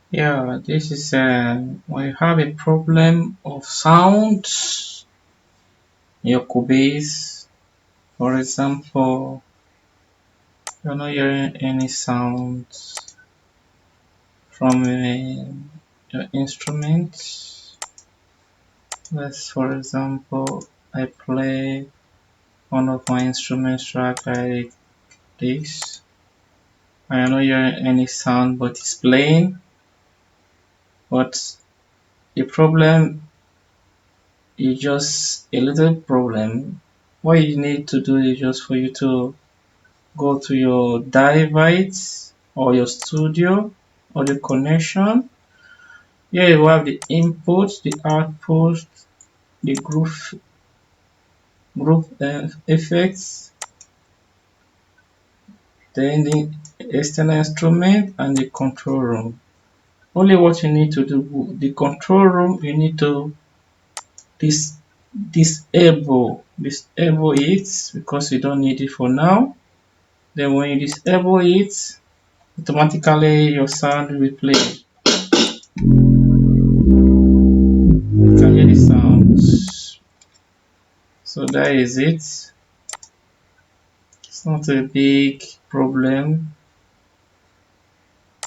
Yeah, this is when you have a problem of sound in your Cubase. For example, you're not hearing any sounds from your instrument. Let's, for example, I play one of my instruments track like this. I am not hearing any sound, but it's playing. But the problem is just a little problem. What you need to do is just for you to go to your device or your studio or the connection. Here you have the input, the output, the group effects, then the external instrument and the control room. Only what you need to do, the control room, you need to dis disable it because you don't need it for now. Then when you disable it, automatically your sound will play. You can hear the sounds. So that is it. It's not a big problem.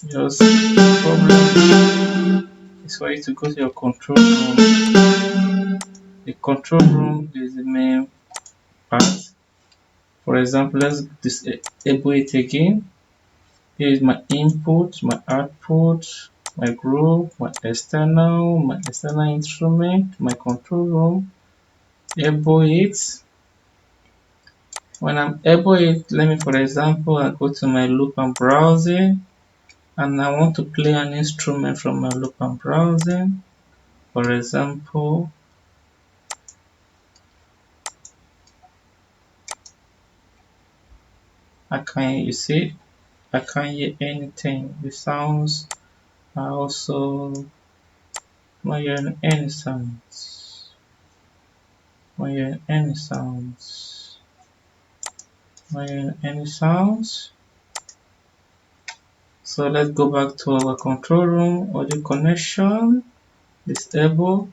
Just the problem is for you to go to your control room. The control room is the main part. For example, let's disable it again. Here is my input, my output, my group, my external instrument, my control room. Able it. When I'm able it, let me for example, I go to my loop and browsing, and I want to play an instrument from my loop and browsing. For example, you see, I can't hear anything. The sounds are also not hearing any sounds. Not hearing any sounds. Not hearing any sounds. So let's go back to our control room, audio connection, disable.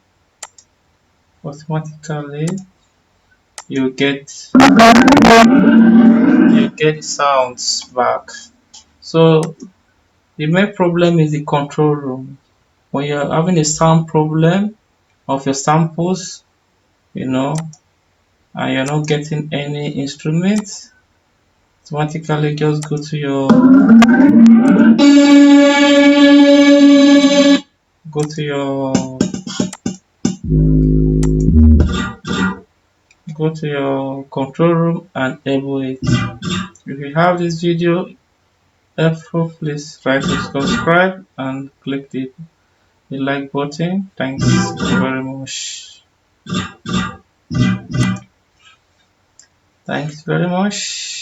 Automatically you get sounds back. So the main problem is the control room. When you're having a sound problem of your samples, and you're not getting any instruments, automatically just go to your control room and enable it. If you have this video helpful, please try to subscribe and click the like button. Thanks very much. Thanks very much.